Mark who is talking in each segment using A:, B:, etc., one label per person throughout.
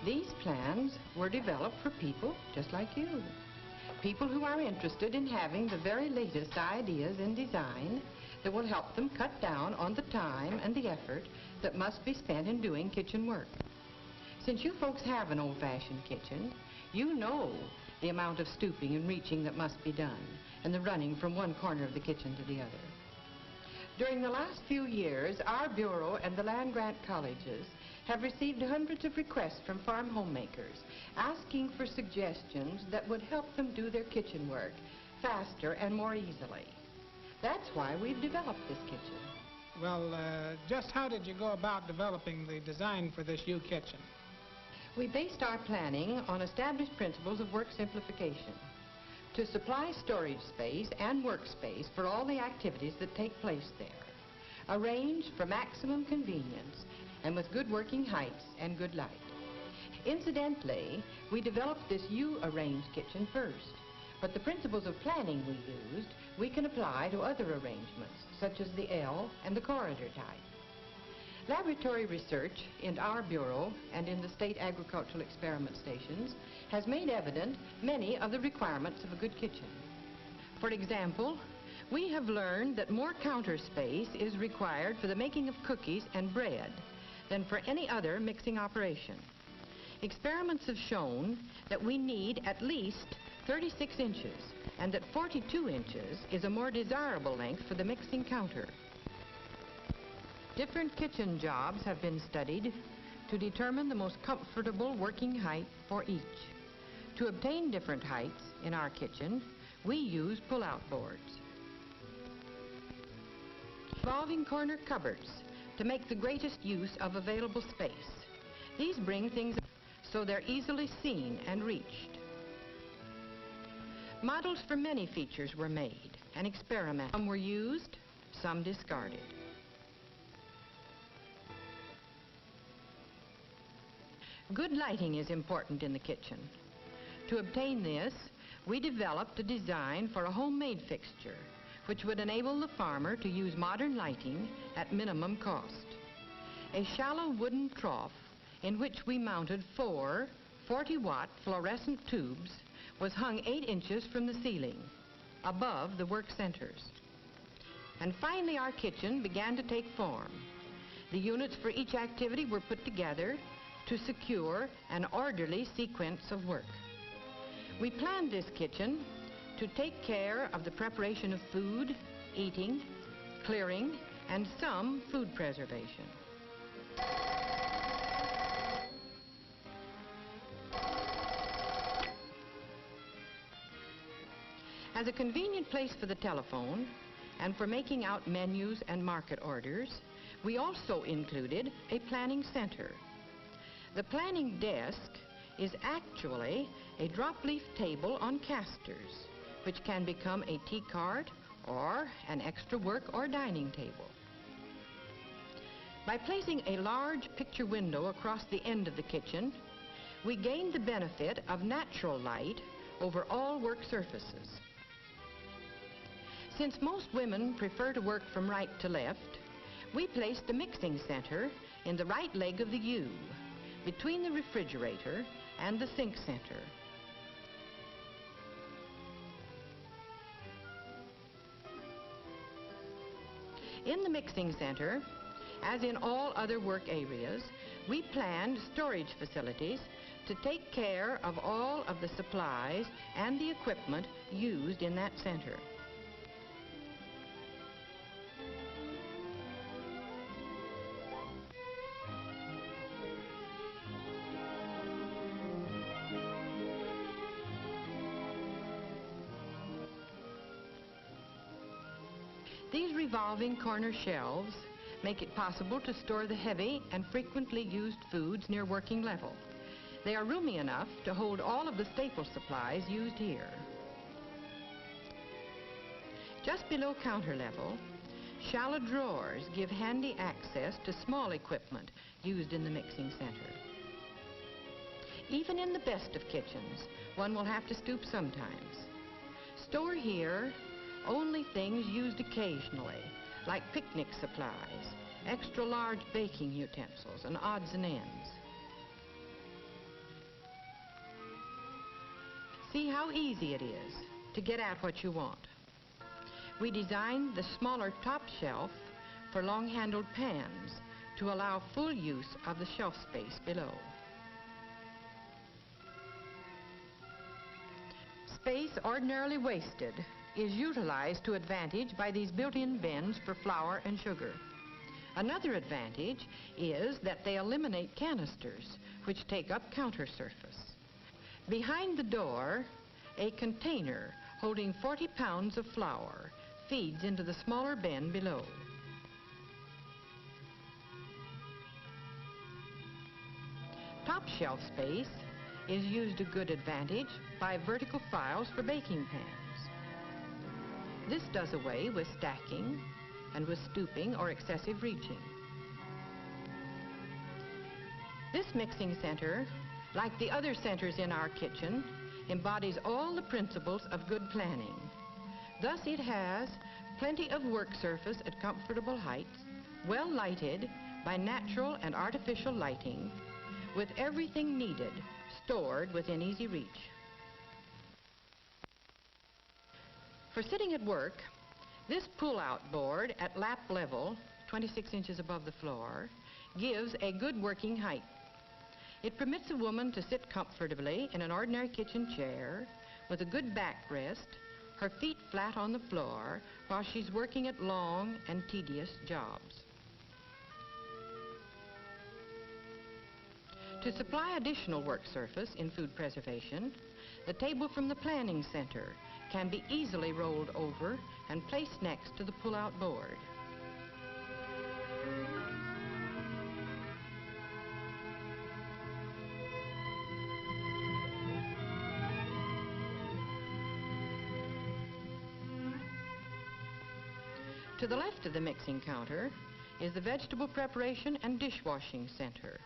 A: These plans were developed for people just like you. People who are interested in having the very latest ideas in design that will help them cut down on the time and the effort that must be spent in doing kitchen work. Since you folks have an old-fashioned kitchen, you know the amount of stooping and reaching that must be done, and the running from one corner of the kitchen to the other. During the last few years, our Bureau and the land-grant colleges have received hundreds of requests from farm homemakers asking for suggestions that would help them do their kitchen work faster and more easily. That's why we've developed this kitchen.
B: Well, just how did you go about developing the design for this U kitchen?
A: We based our planning on established principles of work simplification to supply storage space and workspace for all the activities that take place there, arranged for maximum convenience and with good working heights and good light. Incidentally, we developed this U-arranged kitchen first, but the principles of planning we used, we can apply to other arrangements, such as the L and the corridor type. Laboratory research in our Bureau and in the state agricultural experiment stations has made evident many of the requirements of a good kitchen. For example, we have learned that more counter space is required for the making of cookies and bread than for any other mixing operation. Experiments have shown that we need at least 36 inches and that 42 inches is a more desirable length for the mixing counter. Different kitchen jobs have been studied to determine the most comfortable working height for each. To obtain different heights in our kitchen, we use pull-out boards. Revolving corner cupboards to make the greatest use of available space. These bring things so they're easily seen and reached. Models for many features were made and experimented. Some were used, some discarded. Good lighting is important in the kitchen. To obtain this, we developed a design for a homemade fixture which would enable the farmer to use modern lighting at minimum cost. A shallow wooden trough in which we mounted 4 40-watt fluorescent tubes was hung 8 inches from the ceiling, above the work centers. And finally our kitchen began to take form. The units for each activity were put together to secure an orderly sequence of work. We planned this kitchen to take care of the preparation of food, eating, clearing, and some food preservation. As a convenient place for the telephone and for making out menus and market orders, we also included a planning center. The planning desk is actually a drop-leaf table on casters, which can become a tea cart or an extra work or dining table. By placing a large picture window across the end of the kitchen, we gained the benefit of natural light over all work surfaces. Since most women prefer to work from right to left, we placed the mixing center in the right leg of the U, between the refrigerator and the sink center. In the mixing center, as in all other work areas, we planned storage facilities to take care of all of the supplies and the equipment used in that center. These revolving corner shelves make it possible to store the heavy and frequently used foods near working level. They are roomy enough to hold all of the staple supplies used here. Just below counter level, shallow drawers give handy access to small equipment used in the mixing center. Even in the best of kitchens, one will have to stoop sometimes. Store here only things used occasionally, like picnic supplies, extra large baking utensils, and odds and ends. See how easy it is to get at what you want. We designed the smaller top shelf for long-handled pans to allow full use of the shelf space below. Space ordinarily wasted is utilized to advantage by these built-in bins for flour and sugar. Another advantage is that they eliminate canisters, which take up counter surface. Behind the door, a container holding 40 pounds of flour feeds into the smaller bin below. Top shelf space is used to good advantage by vertical files for baking pans. This does away with stacking and with stooping or excessive reaching. This mixing center, like the other centers in our kitchen, embodies all the principles of good planning. Thus it has plenty of work surface at comfortable heights, well lighted by natural and artificial lighting, with everything needed stored within easy reach. For sitting at work, this pull-out board at lap level, 26 inches above the floor, gives a good working height. It permits a woman to sit comfortably in an ordinary kitchen chair with a good backrest, her feet flat on the floor while she's working at long and tedious jobs. To supply additional work surface in food preservation, the table from the planning center can be easily rolled over and placed next to the pull-out board. To the left of the mixing counter is the vegetable preparation and dishwashing center.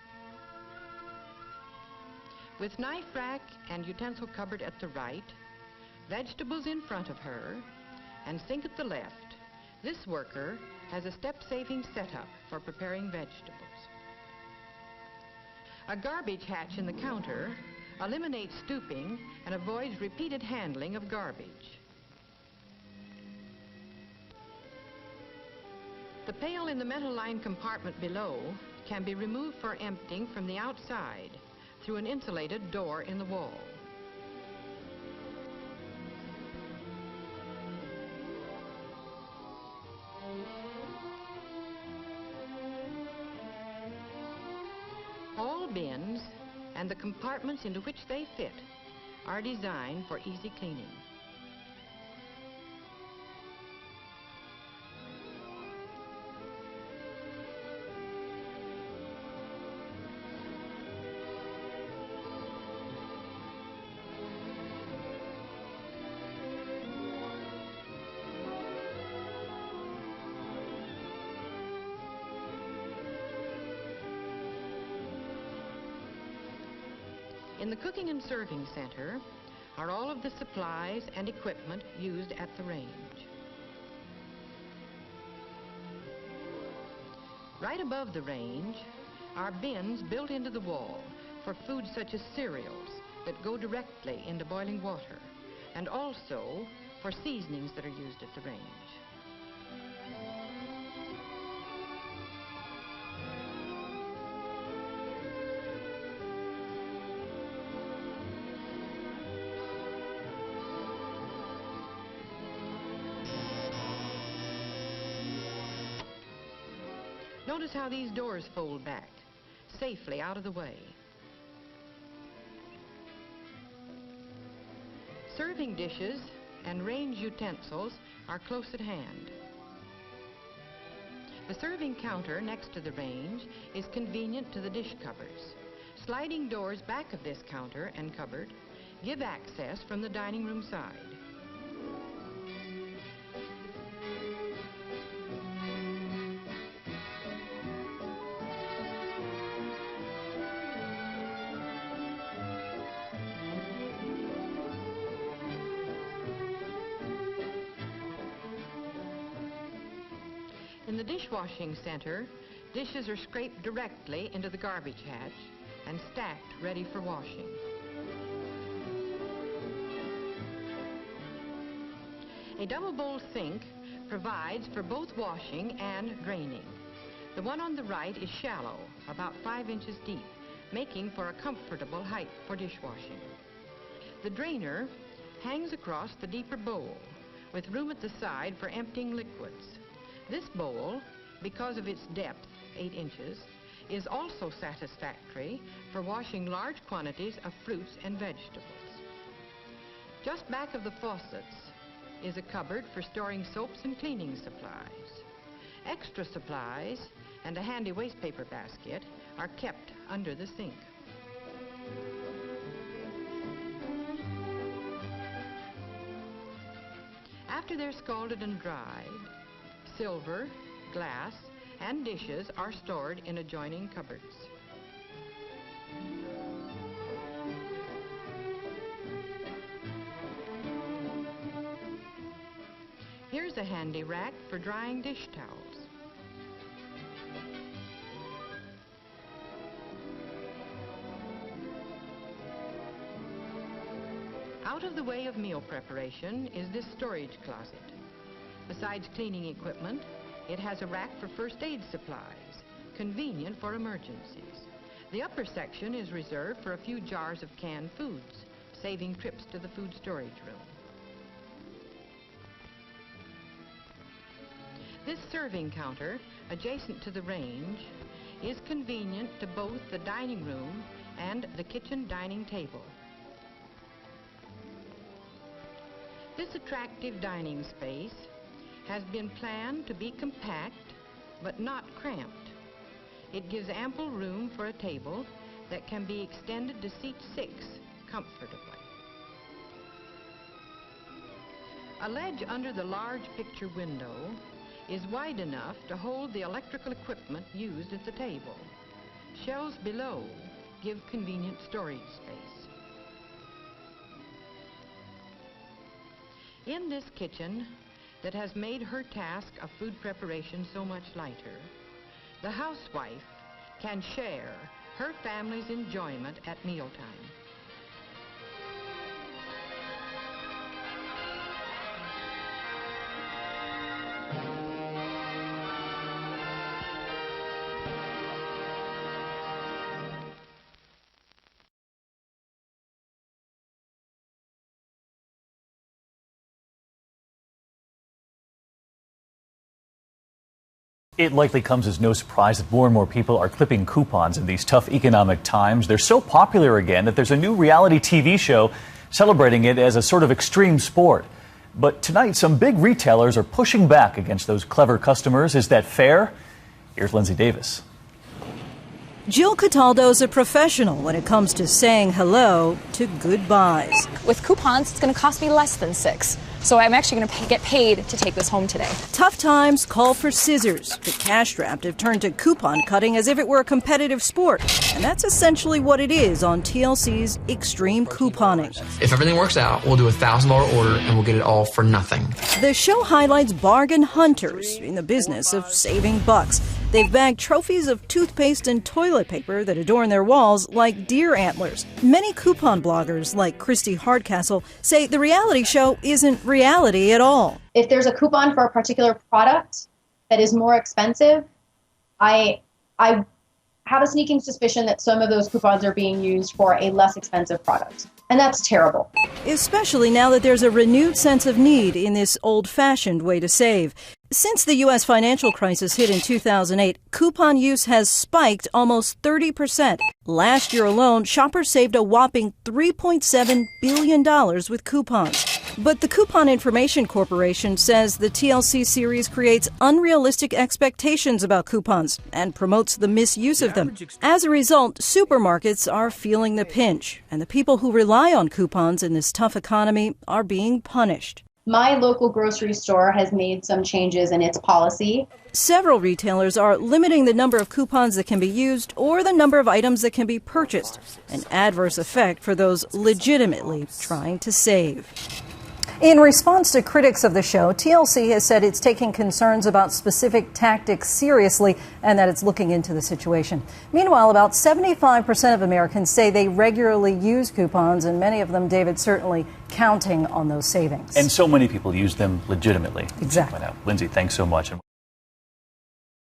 A: With knife rack and utensil cupboard at the right, vegetables in front of her, and sink at the left, this worker has a step-saving setup for preparing vegetables. A garbage hatch in the counter eliminates stooping and avoids repeated handling of garbage. The pail in the metal-lined compartment below can be removed for emptying from the outside through an insulated door in the wall. All bins and the compartments into which they fit are designed for easy cleaning. In the cooking and serving center are all of the supplies and equipment used at the range. Right above the range are bins built into the wall for foods such as cereals that go directly into boiling water, and also for seasonings that are used at the range. Notice how these doors fold back, safely out of the way. Serving dishes and range utensils are close at hand. The serving counter next to the range is convenient to the dish covers. Sliding doors back of this counter and cupboard give access from the dining room side. In the dishwashing center, dishes are scraped directly into the garbage hatch and stacked ready for washing. A double bowl sink provides for both washing and draining. The one on the right is shallow, about 5 inches deep, making for a comfortable height for dishwashing. The drainer hangs across the deeper bowl, with room at the side for emptying liquids. This bowl, because of its depth, 8 inches, is also satisfactory for washing large quantities of fruits and vegetables. Just back of the faucets is a cupboard for storing soaps and cleaning supplies. Extra supplies and a handy waste paper basket are kept under the sink. After they're scalded and dried, silver, glass, and dishes are stored in adjoining cupboards. Here's a handy rack for drying dish towels. Out of the way of meal preparation is this storage closet. Besides cleaning equipment, it has a rack for first aid supplies, convenient for emergencies. The upper section is reserved for a few jars of canned foods, saving trips to the food storage room. This serving counter, adjacent to the range, is convenient to both the dining room and the kitchen dining table. This attractive dining space has been planned to be compact, but not cramped. It gives ample room for a table that can be extended to seat 6 comfortably. A ledge under the large picture window is wide enough to hold the electrical equipment used at the table. Shelves below give convenient storage space. In this kitchen that has made her task of food preparation so much lighter, the housewife can share her family's enjoyment at mealtime.
C: It likely comes as no surprise that more and more people are clipping coupons in these tough economic times. They're so popular again that there's a new reality TV show celebrating it as a sort of extreme sport. But tonight, some big retailers are pushing back against those clever customers. Is that fair? Here's Lindsay Davis.
D: Jill Cataldo's a professional when it comes to saying hello to goodbyes.
E: With coupons, it's going to cost me less than $6. So I'm actually going to get paid to take this home today.
D: Tough times call for scissors. The cash-strapped have turned to coupon cutting as if it were a competitive sport. And that's essentially what it is on TLC's Extreme Couponing.
F: If everything works out, we'll do a $1,000 order and we'll get it all for nothing.
D: The show highlights bargain hunters in the business of saving bucks. They've bagged trophies of toothpaste and toilet paper that adorn their walls like deer antlers. Many coupon bloggers, like Christy Hardcastle, say the reality show isn't reality at all.
G: If there's a coupon for a particular product that is more expensive, I have a sneaking suspicion that some of those coupons are being used for a less expensive product. And that's terrible.
D: Especially now that there's a renewed sense of need in this old-fashioned way to save. Since the U.S. financial crisis hit in 2008, coupon use has spiked almost 30%. Last year alone, shoppers saved a whopping $3.7 billion with coupons. But the Coupon Information Corporation says the TLC series creates unrealistic expectations about coupons and promotes the misuse of them. As a result, supermarkets are feeling the pinch, and the people who rely on coupons in this tough economy are being punished.
G: My local grocery store has made some changes in its policy.
D: Several retailers are limiting the number of coupons that can be used or the number of items that can be purchased, an adverse effect for those legitimately trying to save. In response to critics of the show, TLC has said it's taking concerns about specific tactics seriously and that it's looking into the situation. Meanwhile, about 75% of Americans say they regularly use coupons, and many of them, David, certainly counting on those savings.
C: And so many people use them legitimately.
D: Exactly.
C: Lindsay, thanks so much.